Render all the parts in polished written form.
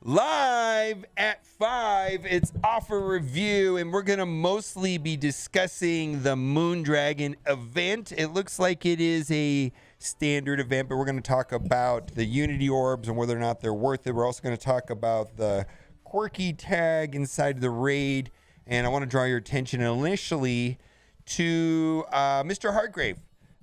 Live at 5, it's offer review, and we're going to mostly be discussing the MoonDragon event. It looks like it is a standard event, but we're going to talk about the Unity Orbs and whether or not they're worth it. We're also going to talk about the quirky tag inside the raid, and I want to draw your attention initially to Mr. Hargrave.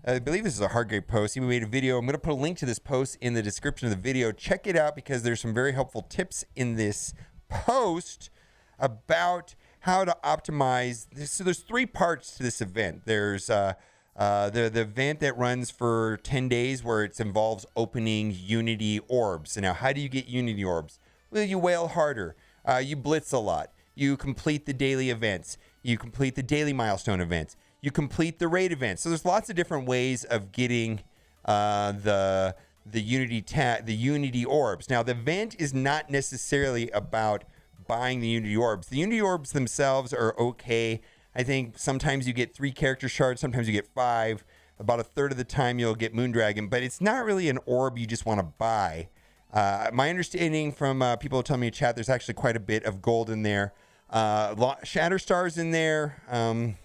I believe this is a Hargrave post. He made a video. I'm going to put a link to this post in the description of the video. Check it out because there's some very helpful tips in this post about how to optimize this. So there's three parts to this event. There's the event that runs for 10 days where it involves opening Unity orbs. So now, how do you get Unity orbs? Well, you wail harder. You blitz a lot. You complete the daily events. You complete the daily milestone events. You complete the raid event. So there's lots of different ways of getting the Unity orbs. Now the event is not necessarily about buying the Unity orbs. The Unity orbs themselves are okay. I think sometimes you get 3 character shards, sometimes you get 5. About a third of the time you'll get MoonDragon, but it's not really an orb you just want to buy. My understanding from people telling me in chat, there's actually quite a bit of gold in there. Shatterstars in there.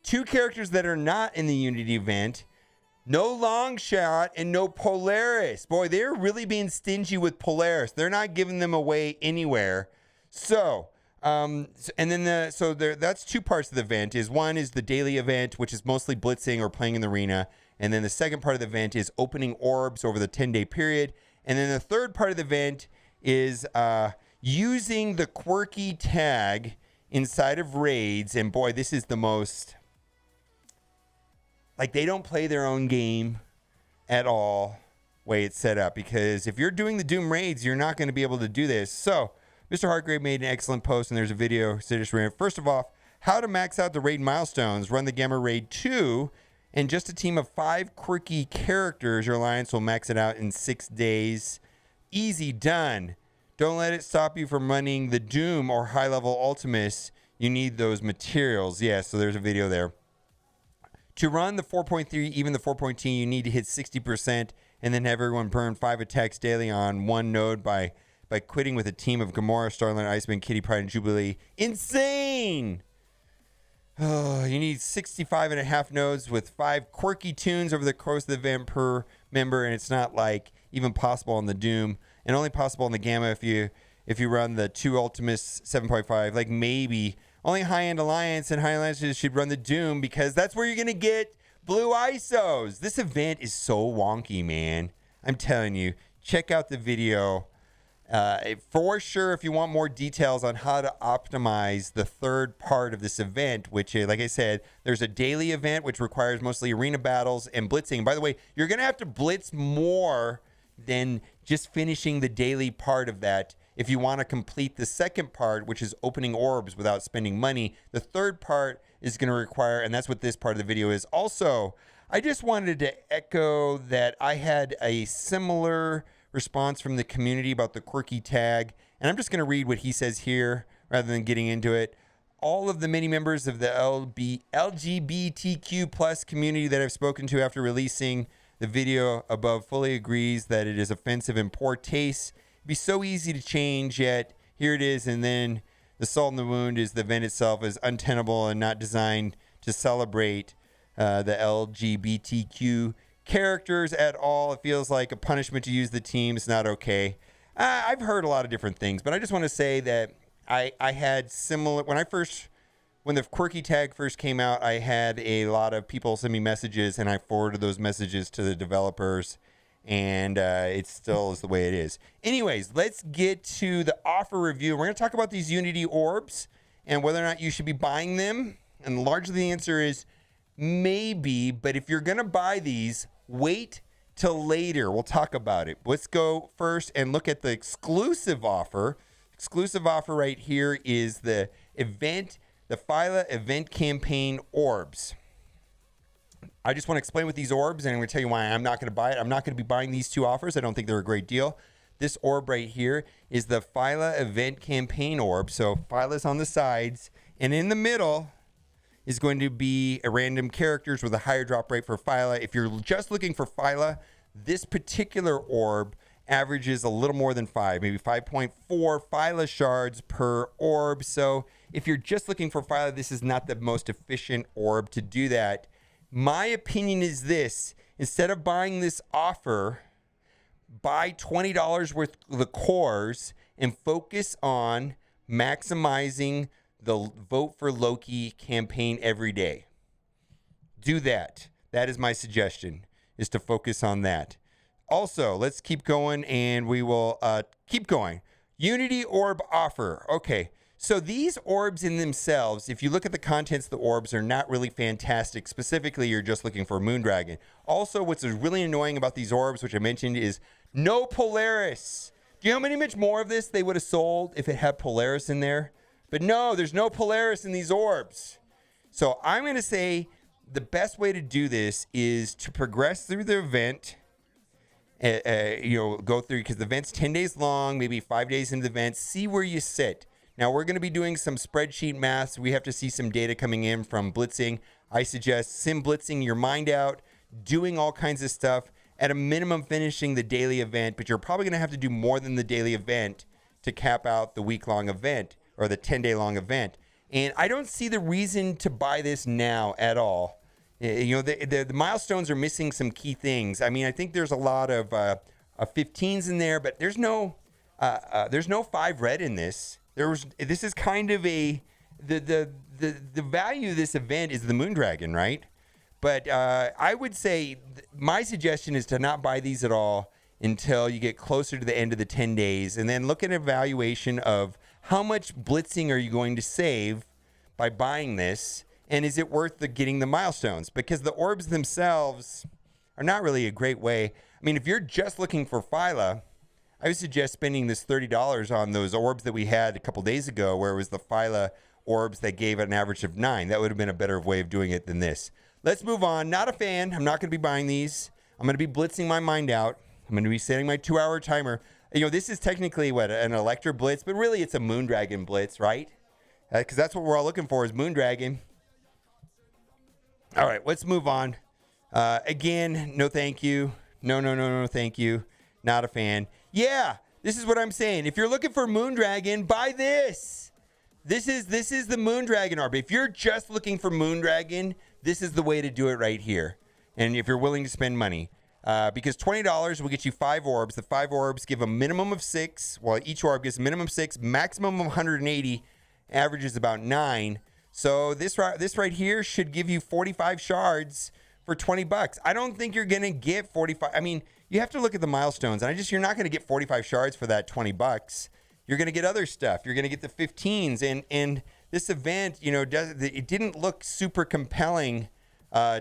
2 characters that are not in the Unity event, no Longshot and no Polaris. Boy, they're really being stingy with Polaris. They're not giving them away anywhere. So, that's 2 parts of the event. One is the daily event, which is mostly blitzing or playing in the arena. And then the second part of the event is opening orbs over the 10-day period. And then the third part of the event is using the quirky tag inside of raids. And boy, this is the most... Like, they don't play their own game at all, way it's set up. Because if you're doing the Doom raids, you're not going to be able to do this. So, Mr. Hargrave made an excellent post, and there's a video. So just ran. First of all, how to max out the raid milestones. Run the Gamma Raid 2, and just a team of 5 quirky characters. Your alliance will max it out in 6 days. Easy done. Don't let it stop you from running the Doom or high-level Ultimates. You need those materials. Yeah, so there's a video there. To run the 4.3, even the 4.2, you need to hit 60% and then have everyone burn 5 attacks daily on one node by quitting with a team of Gamora, Starlight, Iceman, Kitty Pryde, and Jubilee. Insane! Oh, you need 65.5 nodes with 5 quirky tunes over the course of the event per member, and it's not like even possible on the Doom, and only possible on the Gamma if you run the 2 Ultimates 7.5, like maybe... Only high-end Alliance and high Alliances should run the Doom because that's where you're going to get blue ISOs. This event is so wonky, man. I'm telling you. Check out the video. For sure, if you want more details on how to optimize the third part of this event, which, like I said, there's a daily event, which requires mostly arena battles and blitzing. By the way, you're going to have to blitz more than just finishing the daily part of that. If you want to complete the second part, which is opening orbs without spending money, the third part is going to require, and that's what this part of the video is. Also, I just wanted to echo that I had a similar response from the community about the quirky tag, and I'm just going to read what he says here rather than getting into it. All of the many members of the LGBTQ plus community that I've spoken to after releasing the video above fully agrees that it is offensive and poor taste. Be so easy to change, yet here it is, and then the salt in the wound is the event itself is untenable and not designed to celebrate the LGBTQ characters at all. It feels like a punishment to use the team. It's not okay. I've heard a lot of different things, but I just want to say that I had similar when the quirky tag first came out, I had a lot of people send me messages, and I forwarded those messages to the developers. And it still is the way it is. Anyways, let's get to the offer review. We're going to talk about these Unity orbs and whether or not you should be buying them. And largely the answer is maybe. But if you're going to buy these, wait till later. We'll talk about it. Let's go first and look at the exclusive offer. Exclusive offer right here is the event, the Phyla event campaign orbs. I just want to explain with these orbs, and I'm going to tell you why I'm not going to buy it. I'm not going to be buying these 2 offers. I don't think they're a great deal. This orb right here is the Phyla event campaign orb. So Phyla's on the sides, and in the middle is going to be a random characters with a higher drop rate for Phyla. If you're just looking for Phyla, this particular orb averages a little more than 5, maybe 5.4 Phyla shards per orb. So if you're just looking for Phyla, this is not the most efficient orb to do that. My opinion is this: instead of buying this offer, buy $20 worth of the cores and focus on maximizing the Vote for Loki campaign every day. Do that. That is my suggestion, is to focus on that. Also, let's keep going, and we will keep going. Unity Orb offer. Okay, so these orbs in themselves, if you look at the contents of the orbs, are not really fantastic. Specifically, you're just looking for MoonDragon. Also, what's really annoying about these orbs, which I mentioned, is no Polaris. Do you know how much more of this they would have sold if it had Polaris in there? But no, there's no Polaris in these orbs. So I'm going to say the best way to do this is to progress through the event. Go through, because the event's 10 days long, maybe 5 days into the event. See where you sit. Now, we're going to be doing some spreadsheet math. We have to see some data coming in from blitzing. I suggest sim blitzing your mind out, doing all kinds of stuff, at a minimum finishing the daily event, but you're probably going to have to do more than the daily event to cap out the week-long event or the 10-day-long event. And I don't see the reason to buy this now at all. The milestones are missing some key things. I mean, I think there's a lot of 15s in there, but there's no 5 red in this. This is kind of the value of this event is the MoonDragon, right? But I would say my suggestion is to not buy these at all until you get closer to the end of the 10 days, and then look at an evaluation of how much blitzing are you going to save by buying this, and is it worth getting the milestones? Because the orbs themselves are not really a great way. I mean, if you're just looking for Phyla, I would suggest spending this $30 on those orbs that we had a couple days ago, where it was the Phyla orbs that gave an average of 9. That would have been a better way of doing it than this. Let's move on. Not a fan. I'm not going to be buying these. I'm going to be blitzing my mind out. I'm going to be setting my 2-hour timer. This is technically an Electra blitz, but really it's a MoonDragon blitz, right? Because that's what we're all looking for, is MoonDragon. All right, let's move on. Again, no thank you. No, thank you. Not a fan. Yeah, this is what I'm saying. If you're looking for MoonDragon, buy this. This is the MoonDragon orb. If you're just looking for MoonDragon, this is the way to do it right here. And if you're willing to spend money. Because $20 will get you 5 orbs. The 5 orbs give a minimum of 6. Well, each orb gives a minimum of 6, maximum of 180, averages about 9. So this right here should give you 45 shards for $20. I don't think you're going to get 45. I mean, you have to look at the milestones. And you're not going to get 45 shards for that $20. You're going to get other stuff. You're going to get the 15s. And this event, it didn't look super compelling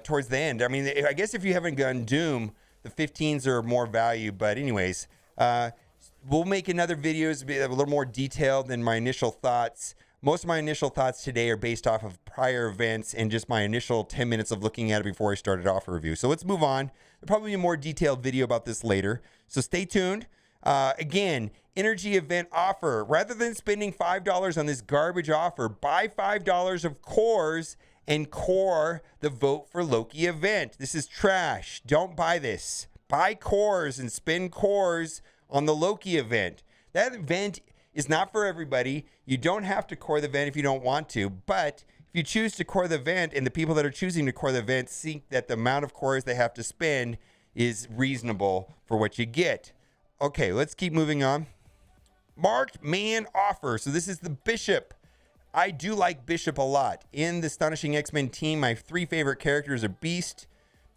towards the end. I mean, I guess if you haven't done Doom, the 15s are more value. But anyways, we'll make another videos a little more detailed than my initial thoughts. Most of my initial thoughts today are based off of prior events and just my initial 10 minutes of looking at it before I started off a review. So let's move on. There'll probably be a more detailed video about this later. So stay tuned. Again, energy event offer. Rather than spending $5 on this garbage offer, buy $5 of cores and core the Vote for Loki event. This is trash. Don't buy this. Buy cores and spend cores on the Loki event. That event is not for everybody. You don't have to core the event if you don't want to, but if you choose to core the event and the people that are choosing to core the event see that the amount of cores they have to spend is reasonable for what you get. Okay, let's keep moving on. Marked man offer. So this is the Bishop. I do like Bishop a lot. In the Astonishing X-Men team, my 3 favorite characters are Beast,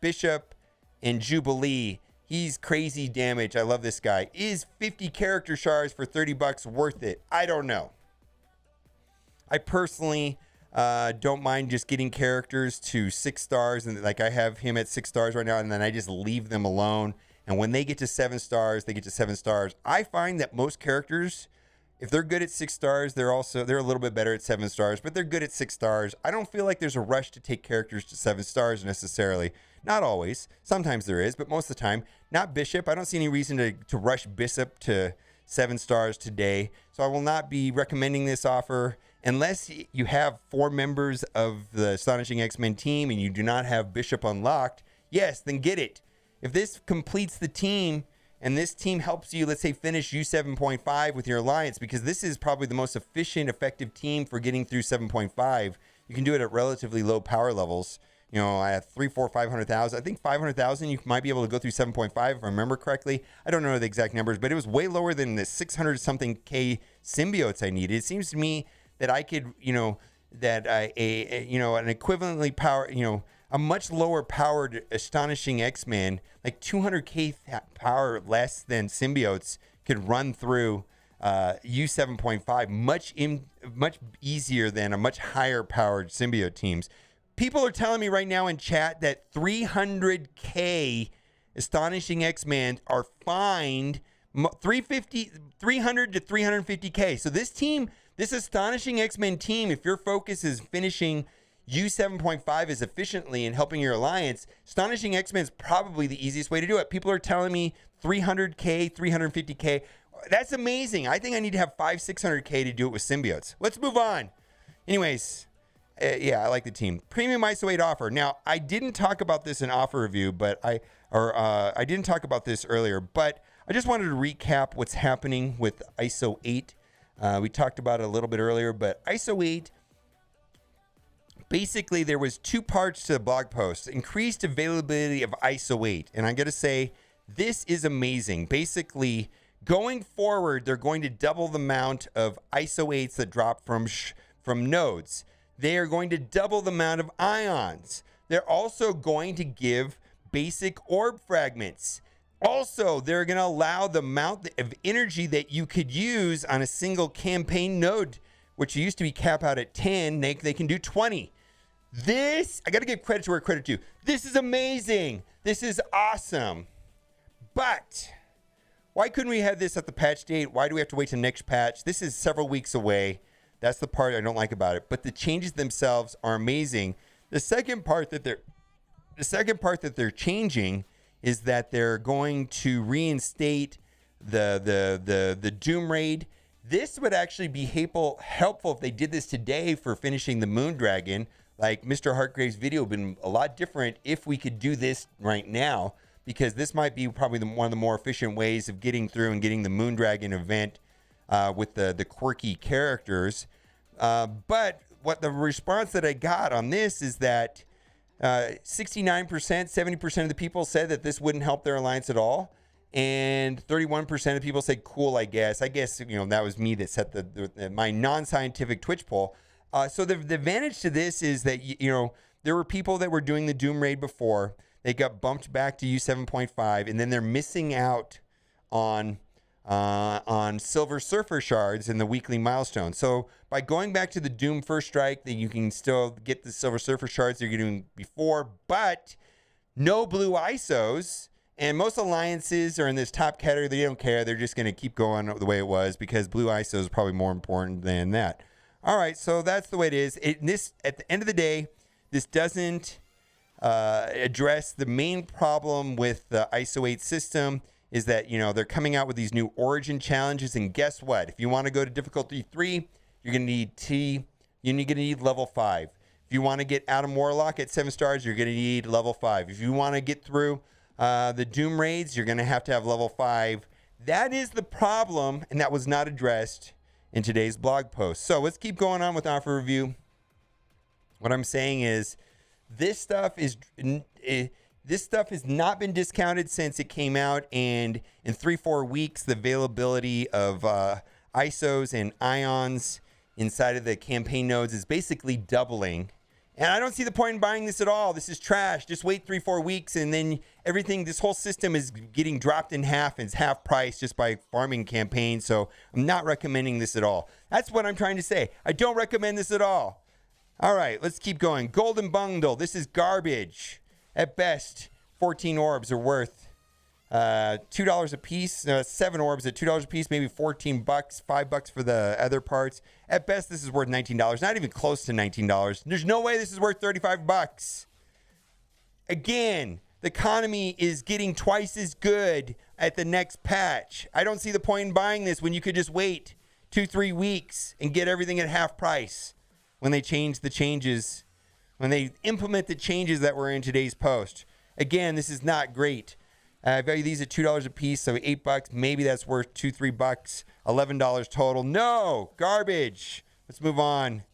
Bishop, and Jubilee. He's crazy damage. I love this guy. Is 50 character shards for $30 worth it? I don't know. I personally don't mind just getting characters to 6 stars, and like I have him at 6 stars right now, and then I just leave them alone. And when they get to 7 stars, they get to 7 stars. I find that most characters, if they're good at 6 stars, they're a little bit better at 7 stars, but they're good at 6 stars. I don't feel like there's a rush to take characters to 7 stars necessarily. Not always. Sometimes there is, but most of the time. Not Bishop. I don't see any reason to rush Bishop to 7 stars today. So I will not be recommending this offer unless you have 4 members of the Astonishing X-Men team and you do not have Bishop unlocked. Yes, then get it. If this completes the team and this team helps you, let's say, finish U7.5 with your alliance, because this is probably the most efficient, effective team for getting through 7.5. You can do it at relatively low power levels. You know, at 3, 4, 500,000. I think 500,000, you might be able to go through 7.5 if I remember correctly. I don't know the exact numbers, but it was way lower than the 600 something K symbiotes I needed. It seems to me that I could, you know, that an equivalently power, you know, a much lower powered Astonishing X-Men, like 200K power less than symbiotes, could run through U7.5 much easier than a much higher powered symbiote teams. People are telling me right now in chat that 300K Astonishing X-Men are fined 300 to 350K. So this team, this Astonishing X-Men team, if your focus is finishing U7.5 as efficiently and helping your alliance, Astonishing X-Men is probably the easiest way to do it. People are telling me 300K, 350K. That's amazing. I think I need to have 600K to do it with symbiotes. Let's move on. Anyways, yeah, I like the team. Premium ISO 8 offer. Now, I didn't talk about this in offer review, but I didn't talk about this earlier, but I just wanted to recap what's happening with ISO 8. We talked about it a little bit earlier, but ISO 8, basically there was 2 parts to the blog post. Increased availability of ISO 8. And I got to say, this is amazing. Basically, going forward, they're going to double the amount of ISO 8s that drop from nodes. They are going to double the amount of ions. They're also going to give basic orb fragments. Also, they're going to allow the amount of energy that you could use on a single campaign node, which used to be capped out at 10. They can do 20. This, I got to give credit to where credit due. This is amazing. This is awesome. But why couldn't we have this at the patch date? Why do we have to wait till next patch? This is several weeks away. That's the part I don't like about it. But the changes themselves are amazing. The second part that they're changing is that they're going to reinstate the Doom Raid. This would actually be helpful if they did this today for finishing the MoonDragon. Like Mr. Hartgrave's video would have been a lot different if we could do this right now, because this might be probably one of the more efficient ways of getting through and getting the MoonDragon event with the quirky characters. But what the response that I got on this is that 69%, 70% of the people said that this wouldn't help their alliance at all. And 31% of people said, cool, I guess. I guess, you know, that was me that set my non-scientific Twitch poll. So the advantage to this is that, you know, there were people that were doing the Doom Raid before. They got bumped back to U7.5, and then they're missing out on Silver Surfer shards in the weekly milestone. So by going back to the Doom First Strike, that you can still get the Silver Surfer shards you're getting before, but no blue ISOs. And most alliances are in this top category. They don't care. They're just going to keep going the way it was, because blue ISO is probably more important than that. All right, so that's the way it is. This, at the end of the day, this doesn't address the main problem with the ISO 8 system. Is that, you know, they're coming out with these new origin challenges, and guess what? If you want to go to difficulty 3, you're going to need you're going to need level 5. If you want to get Adam Warlock at 7 stars, you're going to need level 5. If you want to get through the Doom Raids, you're going to have level 5. That is the problem, and that was not addressed in today's blog post. So let's keep going on with offer review. What I'm saying is this stuff has not been discounted since it came out, and in 3-4 weeks, the availability of ISOs and ions inside of the campaign nodes is basically doubling. And I don't see the point in buying this at all. This is trash. Just wait 3-4 weeks, and then this whole system is getting dropped in half, and it's half price just by farming campaigns. So I'm not recommending this at all. That's what I'm trying to say. I don't recommend this at all. All right, let's keep going. Golden Bundle. This is garbage. At best, 14 orbs are worth $2 a piece. 7 orbs at $2 a piece, maybe $14, $5 for the other parts. At best, this is worth $19. Not even close to $19. There's no way this is worth $35. Again, the economy is getting twice as good at the next patch. I don't see the point in buying this when you could just wait 2-3 weeks and get everything at half price when they when they implement the changes that were in today's post. Again, this is not great. I value these at $2 a piece, so $8. Maybe that's worth $2-3. $11 total. No, garbage. Let's move on.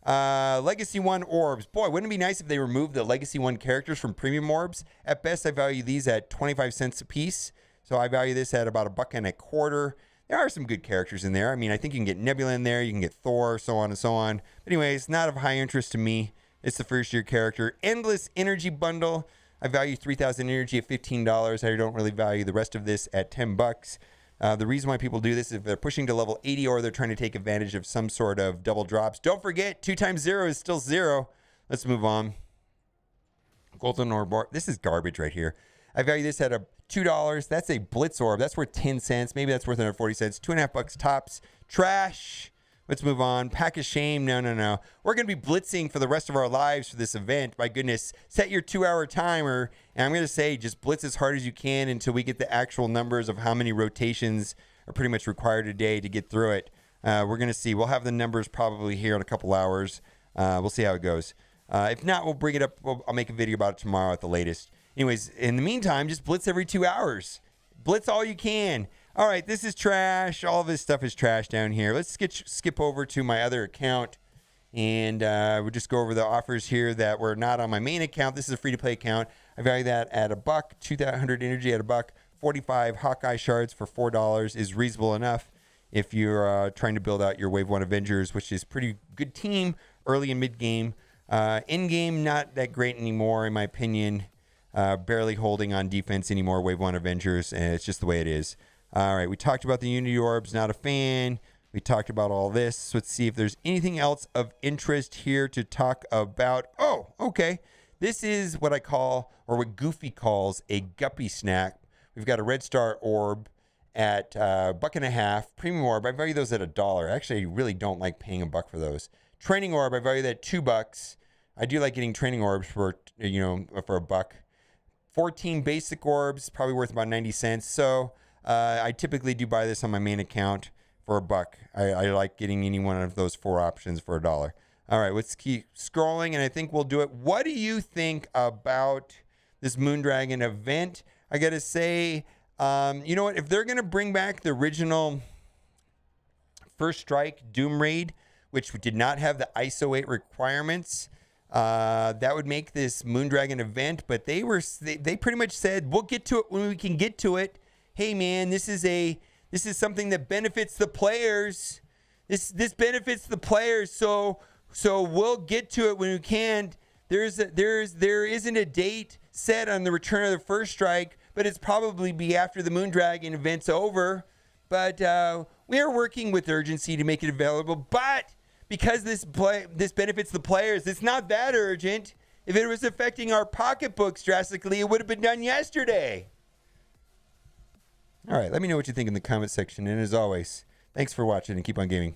Legacy 1 orbs. Boy, wouldn't it be nice if they removed the Legacy 1 characters from premium orbs? At best, I value these at 25 cents a piece. So I value this at about $1.25. There are some good characters in there. I mean, I think you can get Nebula in there. You can get Thor, so on and so on. But anyways, not of high interest to me. It's the first year character. Endless Energy Bundle. I value 3,000 energy at $15. I don't really value the rest of this at $10. The reason why people do this is if they're pushing to level 80 or they're trying to take advantage of some sort of double drops. Don't forget, 2 times 0 is still 0. Let's move on. Golden Orb. This is garbage right here. I value this at $2. That's a Blitz Orb. That's worth 10 cents. Maybe that's worth another 40 cents. $2.50 tops. Trash. Let's move on. Pack of Shame. No. We're going to be blitzing for the rest of our lives for this event. My goodness. Set your 2-hour timer. And I'm going to say just blitz as hard as you can until we get the actual numbers of how many rotations are pretty much required a day to get through it. We're going to see. We'll have the numbers probably here in a couple hours. We'll see how it goes. If not, we'll bring it up. I'll make a video about it tomorrow at the latest. Anyways, in the meantime, just blitz every 2 hours. Blitz all you can. All right, this is trash. All of this stuff is trash down here. Let's skip over to my other account, and we'll just go over the offers here that were not on my main account. This is a free-to-play account. I value that at $1. 200 energy at $1. 45 Hawkeye shards for $4 is reasonable enough if you're trying to build out your Wave 1 Avengers, which is pretty good team early and mid-game. In-game, not that great anymore, in my opinion. Barely holding on defense anymore, Wave 1 Avengers, and it's just the way it is. All right, we talked about the Unity Orbs, not a fan. We talked about all this. So let's see if there's anything else of interest here to talk about. Oh, okay. This is what I call, or what Goofy calls, a guppy snack. We've got a Red Star Orb at $1.50. Premium Orb, I value those at $1. Actually, I really don't like paying $1 for those. Training Orb, I value that at $2. I do like getting Training Orbs for $1. 14 basic orbs, probably worth about 90 cents. So I typically do buy this on my main account for $1. I like getting any one of those 4 options for $1. All right, let's keep scrolling, and I think we'll do it. What do you think about this MoonDragon event? I got to say, you know what? If they're going to bring back the original First Strike Doom Raid, which did not have the ISO 8 requirements, that would make this MoonDragon event, but they pretty much said, we'll get to it when we can get to it. Hey man, this is something that benefits the players. This benefits the players, so we'll get to it when we can. There isn't a date set on the return of the First Strike, but it's probably be after the MoonDragon event's over. But we are working with urgency to make it available, but because this benefits the players, it's not that urgent. If it was affecting our pocketbooks drastically, it would have been done yesterday. All right, let me know what you think in the comment section. And as always, thanks for watching and keep on gaming.